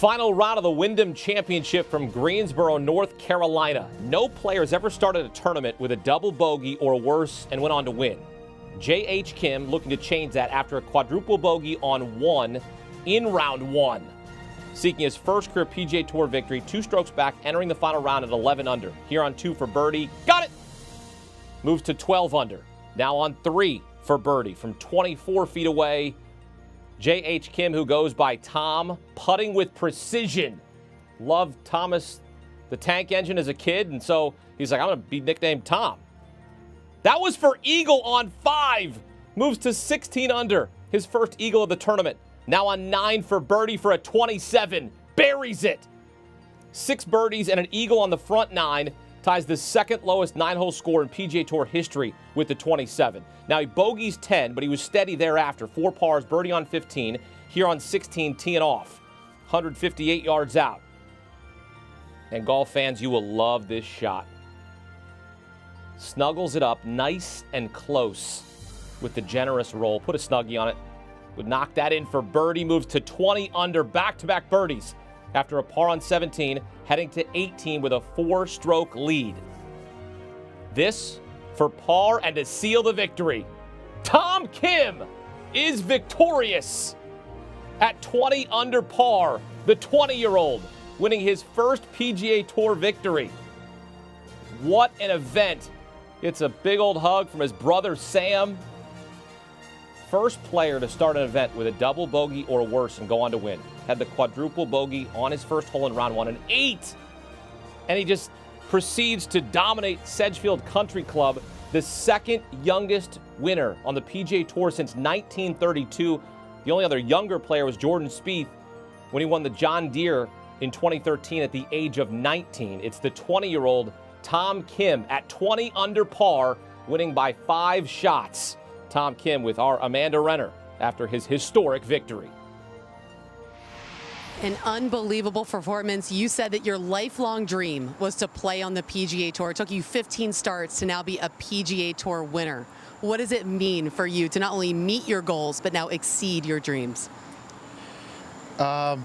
Final round of the Wyndham Championship from Greensboro, North Carolina. No player has ever started a tournament with a double bogey or worse and went on to win. Joohyung Kim looking to change that after a quadruple bogey on one in round one. Seeking his first career PGA Tour victory, 2 strokes back, entering the final round at 11 under. Here on 2 for birdie. Got it! Moves to 12 under. Now on 3 for birdie from 24 feet away. Joohyung Kim, who goes by Tom, putting with precision. Loved Thomas the Tank Engine as a kid, and so he's like, I'm going to be nicknamed Tom. That was for eagle on 5. Moves to 16 under. His first eagle of the tournament. Now on 9 for birdie for a 27. Buries it. 6 birdies and an eagle on the front 9. Ties the second lowest 9-hole score in PGA Tour history with the 27. Now he bogeys 10, but he was steady thereafter. 4 pars, birdie on 15. Here on 16, teeing off. 158 yards out. And golf fans, you will love this shot. Snuggles it up nice and close with the generous roll. Put a snuggie on it. Would knock that in for birdie. Moves to 20 under. Back-to-back birdies after a par on 17, heading to 18 with a 4-stroke lead. This for par and to seal the victory. Tom Kim is victorious at 20 under par. The 20-year-old winning his first PGA Tour victory. What an event. It's a big old hug from his brother Sam. First player to start an event with a double bogey or worse and go on to win. Had the quadruple bogey on his first hole in round 1, an 8. And he just proceeds to dominate Sedgefield Country Club, the second youngest winner on the PGA Tour since 1932. The only other younger player was Jordan Spieth when he won the John Deere in 2013 at the age of 19. It's the 20-year-old Tom Kim at 20 under par, winning by 5 shots. Tom Kim with our Amanda Renner after his historic victory. An unbelievable performance. You said that your lifelong dream was to play on the PGA Tour. It took you 15 starts to now be a PGA Tour winner. What does it mean for you to not only meet your goals, but now exceed your dreams? I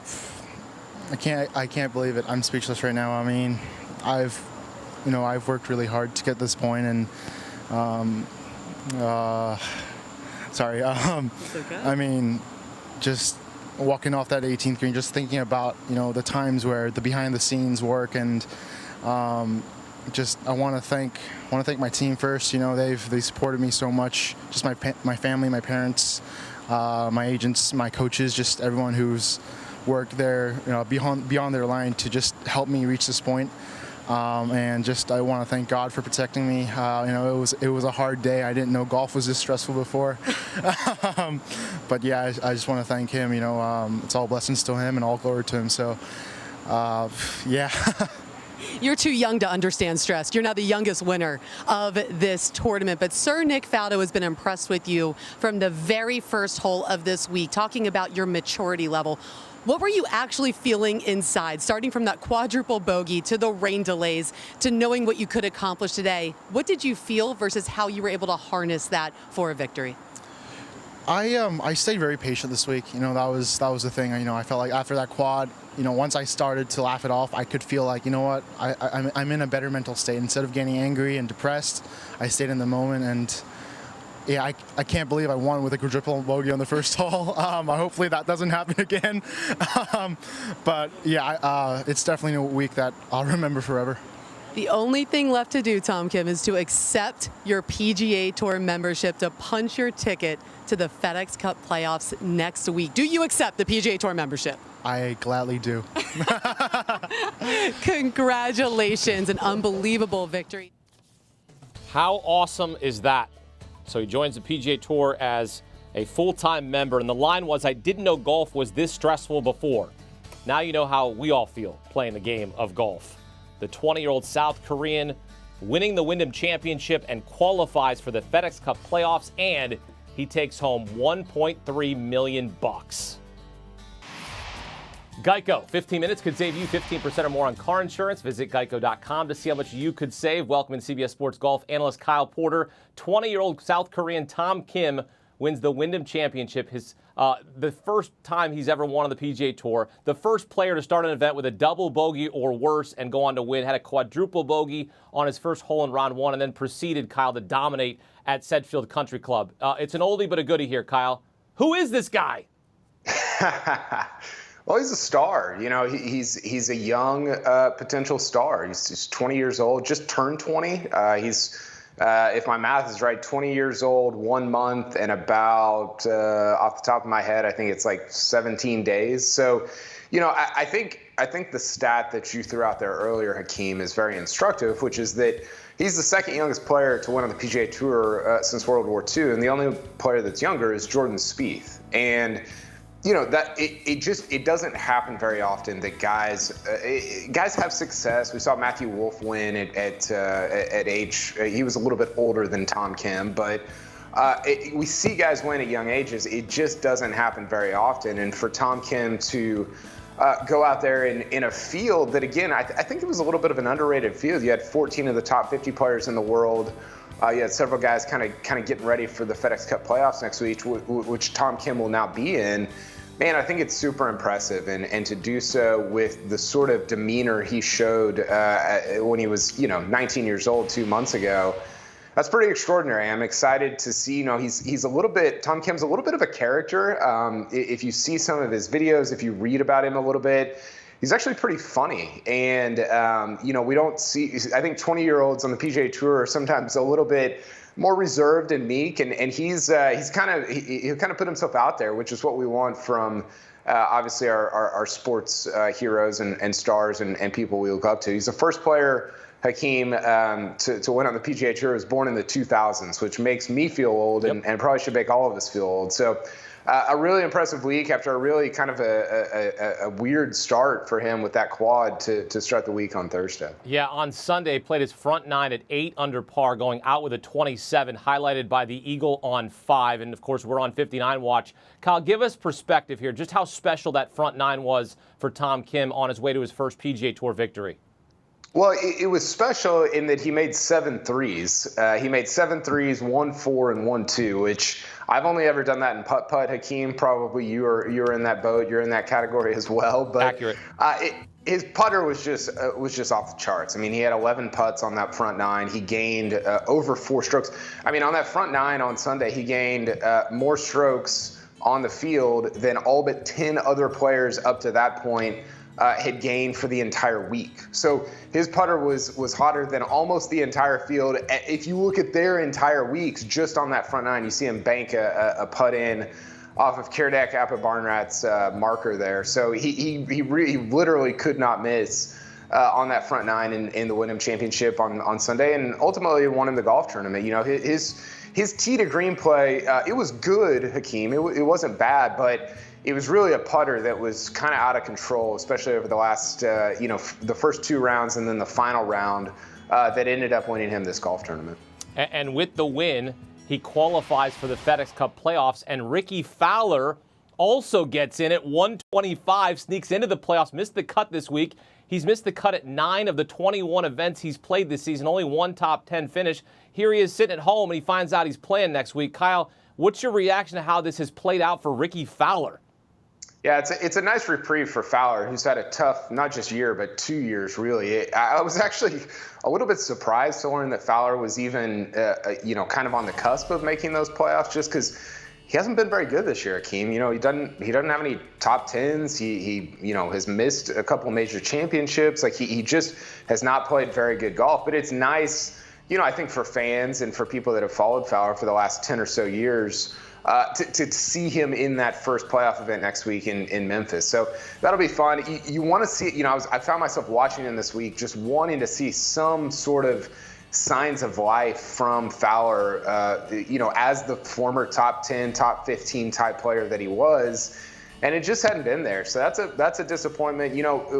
can't believe it. I'm speechless right now. I mean, I've worked really hard to get this point, and sorry. Okay. I mean, just walking off that 18th green, just thinking about, the times where the behind the scenes work, and I want to thank my team first. They supported me so much. Just my family, my parents, my agents, my coaches, just everyone who's worked there, beyond their line to just help me reach this point. And just I want to thank God for protecting me. It was a hard day. I didn't know golf was this stressful before. But yeah, I just want to thank him. It's all blessings to him and all glory to him. So yeah. You're too young to understand stress. You're now the youngest winner of this tournament. But Sir Nick Faldo has been impressed with you from the very first hole of this week, talking about your maturity level. What were you actually feeling inside, starting from that quadruple bogey to the rain delays to knowing what you could accomplish today? What did you feel versus how you were able to harness that for a victory? I stayed very patient this week. That was the thing. I felt like after that quad, once I started to laugh it off, I could feel like, I'm in a better mental state. Instead of getting angry and depressed, I stayed in the moment, and yeah, I can't believe I won with a quadruple bogey on the first hole. Hopefully that doesn't happen again. But yeah, it's definitely a week that I'll remember forever. The only thing left to do, Tom Kim, is to accept your PGA Tour membership, to punch your ticket to the FedEx Cup playoffs next week. Do you accept the PGA Tour membership? I gladly do. Congratulations, an unbelievable victory. How awesome is that? So he joins the PGA Tour as a full-time member, and the line was, I didn't know golf was this stressful before. Now you know how we all feel playing the game of golf. The 20-year-old South Korean winning the Wyndham Championship and qualifies for the FedEx Cup playoffs, and he takes home $1.3 million. Geico, 15 minutes could save you 15% or more on car insurance. Visit geico.com to see how much you could save. Welcome in CBS Sports Golf analyst Kyle Porter. 20-year-old South Korean Tom Kim wins the Wyndham Championship, the first time he's ever won on the PGA Tour, the first player to start an event with a double bogey or worse and go on to win, had a quadruple bogey on his first hole in round one, and then proceeded, Kyle, to dominate at Sedgefield Country Club. It's an oldie but a goodie here, Kyle. Who is this guy? Well, he's a star. You know, he's a young potential star. He's 20 years old, just turned 20. He's, if my math is right, 20 years old, 1 month, and about, off the top of my head, I think it's like 17 days. So, you know, I think the stat that you threw out there earlier, Hakeem, is very instructive, which is that he's the second youngest player to win on the PGA Tour since World War II, and the only player that's younger is Jordan Spieth. And you know, that it doesn't happen very often that guys have success. We saw Matthew Wolff win at age, he was a little bit older than Tom Kim, but we see guys win at young ages. It just doesn't happen very often. And for Tom Kim to go out there in a field that, again, I think it was a little bit of an underrated field. You had 14 of the top 50 players in the world. You had several guys kind of getting ready for the FedEx Cup playoffs next week, which Tom Kim will now be in. Man, I think it's super impressive, and to do so with the sort of demeanor he showed when he was, 19 years old 2 months ago, that's pretty extraordinary. I'm excited to see, he's a little bit, Tom Kim's a little bit of a character. If you see some of his videos, if you read about him a little bit, he's actually pretty funny. And, we don't see, I think 20-year-olds on the PGA Tour are sometimes a little bit more reserved and meek, and he'll kind of put himself out there, which is what we want from obviously our sports heroes and stars and people we look up to. He's the first player, Hakeem, to win on the PGA Tour. Was born in the 2000s, which makes me feel old, and probably should make all of us feel old. So a really impressive week after a really kind of a weird start for him with that quad to start the week on Thursday. Yeah, on Sunday, played his front nine at 8 under par, going out with a 27, highlighted by the eagle on 5. And, of course, we're on 59 watch. Kyle, give us perspective here, just how special that front nine was for Tom Kim on his way to his first PGA Tour victory. Well, it was special in that he made 7 threes. He made 7 threes, 1 4 and 1 2, which I've only ever done that in putt-putt, Hakeem. Probably you're in that boat. You're in that category as well. But accurate. His putter was just off the charts. I mean, he had 11 putts on that front nine. He gained over 4 strokes. I mean, on that front nine on Sunday, he gained more strokes on the field than all but 10 other players up to that point had gained for the entire week. So his putter was hotter than almost the entire field. If you look at their entire weeks, just on that front nine, you see him bank a putt in off of Kerdek Aphibarnrat's marker there. So he literally could not miss on that front nine in the Wyndham Championship on Sunday, and ultimately won him the golf tournament. You know, his tee to green play, it was good, Hakeem. It wasn't bad, but it was really a putter that was kind of out of control, especially over the last, the first 2 rounds and then the final round that ended up winning him this golf tournament. And with the win, he qualifies for the FedEx Cup playoffs, and Ricky Fowler also gets in at 125, sneaks into the playoffs, missed the cut this week. He's missed the cut at 9 of the 21 events he's played this season, only 1 top 10 finish. Here he is sitting at home, and he finds out he's playing next week. Kyle, what's your reaction to how this has played out for Ricky Fowler? Yeah, it's a nice reprieve for Fowler, who's had a tough, not just year, but 2 years, really. I was actually a little bit surprised to learn that Fowler was even, kind of on the cusp of making those playoffs, just because he hasn't been very good this year, Hakeem. You know, he doesn't have any top 10s. He has missed a couple of major championships. Like, he just has not played very good golf. But it's nice, I think for fans and for people that have followed Fowler for the last 10 or so years, to see him in that first playoff event next week in Memphis. So that'll be fun. You want to see, I found myself watching him this week, just wanting to see some sort of signs of life from Fowler, as the former top 10, top 15 type player that he was. And it just hadn't been there. So that's a disappointment.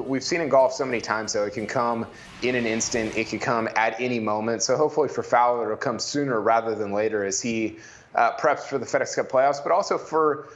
We've seen in golf so many times, though. It can come in an instant. It can come at any moment. So hopefully for Fowler, it'll come sooner rather than later as he preps for the FedEx Cup playoffs, but also for,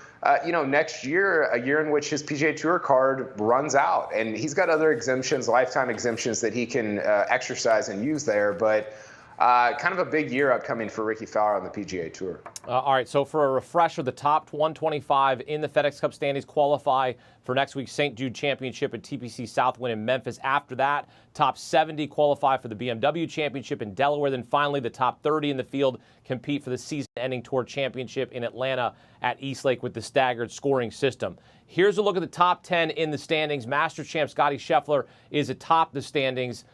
next year, a year in which his PGA Tour card runs out. And he's got other exemptions, lifetime exemptions that he can exercise and use there. But kind of a big year upcoming for Ricky Fowler on the PGA Tour. All right, so for a refresher, the top 125 in the FedEx Cup standings qualify for next week's St. Jude Championship at TPC Southwind in Memphis. After that, top 70 qualify for the BMW Championship in Delaware. Then finally, the top 30 in the field compete for the season-ending Tour Championship in Atlanta at Eastlake with the staggered scoring system. Here's a look at the top 10 in the standings. Masters champ Scottie Scheffler is atop the standings.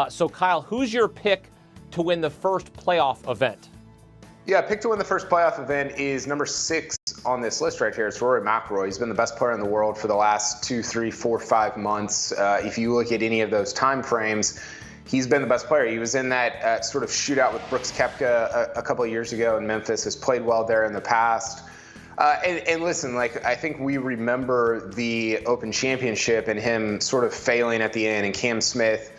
So, Kyle, who's your pick to win the first playoff event? Yeah, pick to win the first playoff event is number 6 on this list right here. It's Rory McIlroy. He's been the best player in the world for the last 2, 3, 4, 5 months. If you look at any of those time frames, he's been the best player. He was in that sort of shootout with Brooks Koepka a couple of years ago in Memphis, has played well there in the past. And listen, like, I think we remember the Open Championship and him sort of failing at the end, and Cam Smith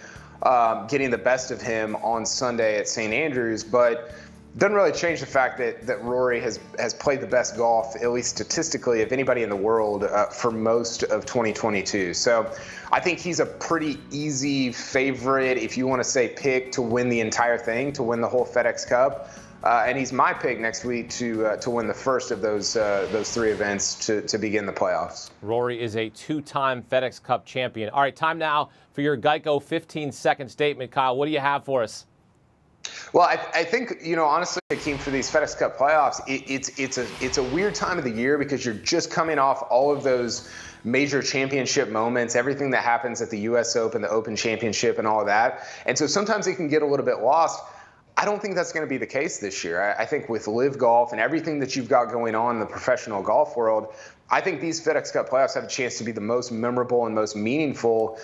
getting the best of him on Sunday at St. Andrews, but doesn't really change the fact that Rory has played the best golf, at least statistically, of anybody in the world for most of 2022. So I think he's a pretty easy favorite, if you want to say pick, to win the entire thing, to win the whole FedEx Cup. And he's my pick next week to win the first of those 3 events to begin the playoffs. Rory is a 2-time FedEx Cup champion. All right, time now for your Geico 15-second statement. Kyle, what do you have for us? Well, I think, honestly, Hakeem, for these FedEx Cup playoffs, it's a weird time of the year because you're just coming off all of those major championship moments, everything that happens at the U.S. Open, the Open Championship, and all of that. And so sometimes it can get a little bit lost. I don't think that's going to be the case this year. I think with Live Golf and everything that you've got going on in the professional golf world, I think these FedEx Cup playoffs have a chance to be the most memorable and most meaningful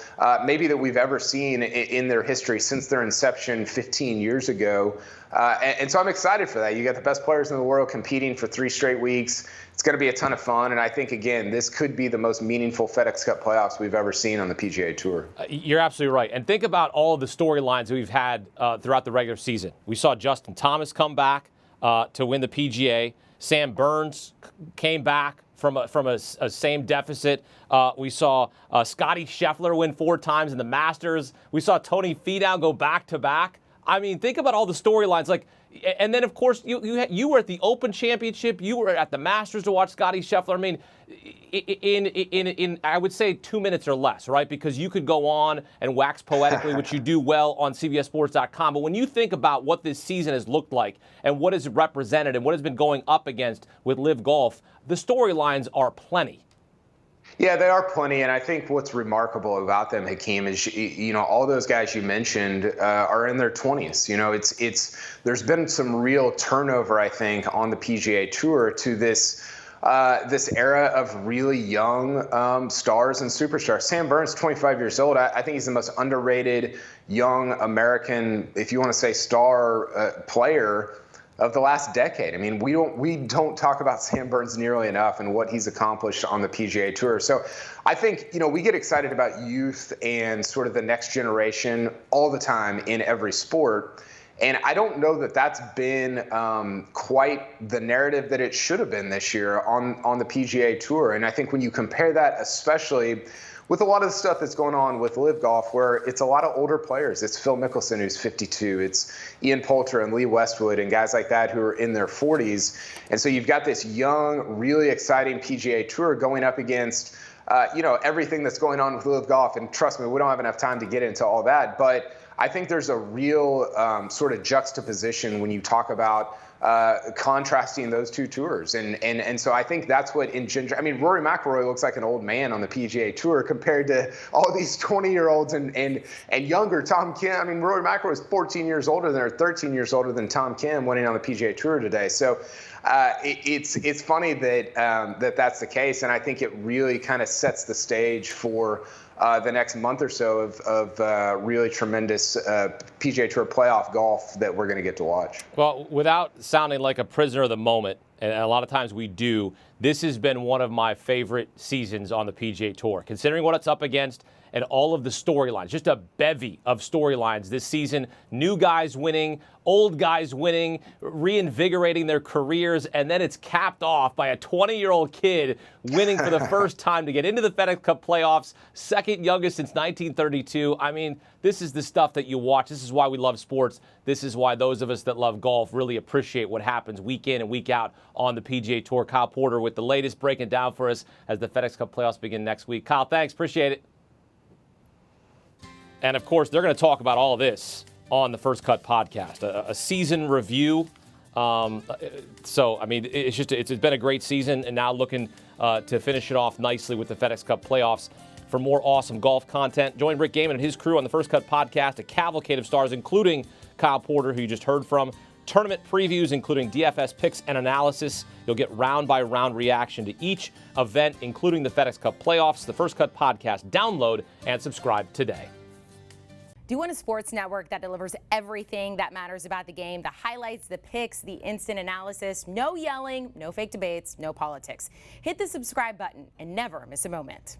maybe that we've ever seen in their history since their inception 15 years ago. And so I'm excited for that. You got the best players in the world competing for 3 straight weeks. It's going to be a ton of fun. And I think, again, this could be the most meaningful FedEx Cup playoffs we've ever seen on the PGA Tour. You're absolutely right. And think about all of the storylines we've had throughout the regular season. We saw Justin Thomas come back to win the PGA. Sam Burns came back from a same deficit. We saw Scottie Scheffler win 4 times in the Masters. We saw Tony Finau go back-to-back. I mean, think about all the storylines. And then, of course, you were at the Open Championship. You were at the Masters to watch Scottie Scheffler. I mean, in I would say 2 minutes or less, right? Because you could go on and wax poetically, which you do well on CBSSports.com. But when you think about what this season has looked like and what is represented and what has been going up against with Live Golf, the storylines are plenty. Yeah, they are plenty, and I think what's remarkable about them, Hakeem, is all those guys you mentioned are in their 20s. There's been some real turnover, I think, on the PGA Tour to this era of really young stars and superstars. Sam Burns, 25 years old. I think he's the most underrated young American, if you want to say star player of the last decade. I mean, we don't talk about Sam Burns nearly enough and what he's accomplished on the PGA Tour. So I think, we get excited about youth and sort of the next generation all the time in every sport. And I don't know that that's been quite the narrative that it should have been this year on the PGA Tour. And I think when you compare that, especially with a lot of the stuff that's going on with Live Golf, where it's a lot of older players. It's Phil Mickelson, who's 52. It's Ian Poulter and Lee Westwood and guys like that who are in their 40s. And so you've got this young, really exciting PGA Tour going up against, everything that's going on with Live Golf. And trust me, we don't have enough time to get into all that. But I think there's a real sort of juxtaposition when you talk about contrasting those 2 tours. And so I think that's what engenders. I mean, Rory McIlroy looks like an old man on the PGA Tour compared to all these 20-year-olds and younger. Tom Kim, I mean, Rory McIlroy is 14 years older than or 13 years older than Tom Kim winning on the PGA Tour today. So it's funny that that's the case. And I think it really kind of sets the stage for the next month or so of really tremendous PGA Tour playoff golf that we're going to get to watch. Well, without sounding like a prisoner of the moment, and a lot of times we do, this has been one of my favorite seasons on the PGA Tour, considering what it's up against and all of the storylines. Just a bevy of storylines this season. New guys winning, old guys winning, reinvigorating their careers, and then it's capped off by a 20-year-old kid winning for the first time to get into the FedEx Cup playoffs, second youngest since 1932. I mean, this is the stuff that you watch. This is why we love sports. This is why those of us that love golf really appreciate what happens week in and week out on the PGA Tour. Kyle Porter with the latest breaking down for us as the FedEx Cup playoffs begin next week. Kyle, thanks. Appreciate it. And, of course, they're going to talk about all of this on the First Cut podcast, a season review. So, I mean, it's been a great season, and now looking to finish it off nicely with the FedEx Cup playoffs. For more awesome golf content, join Rick Gehman and his crew on the First Cut podcast, a cavalcade of stars, including Kyle Porter, who you just heard from. Tournament previews, including DFS picks and analysis. You'll get round-by-round reaction to each event, including the FedEx Cup playoffs. The First Cut podcast. Download and subscribe today. Do you want a sports network that delivers everything that matters about the game? The highlights, the picks, the instant analysis, no yelling, no fake debates, no politics. Hit the subscribe button and never miss a moment.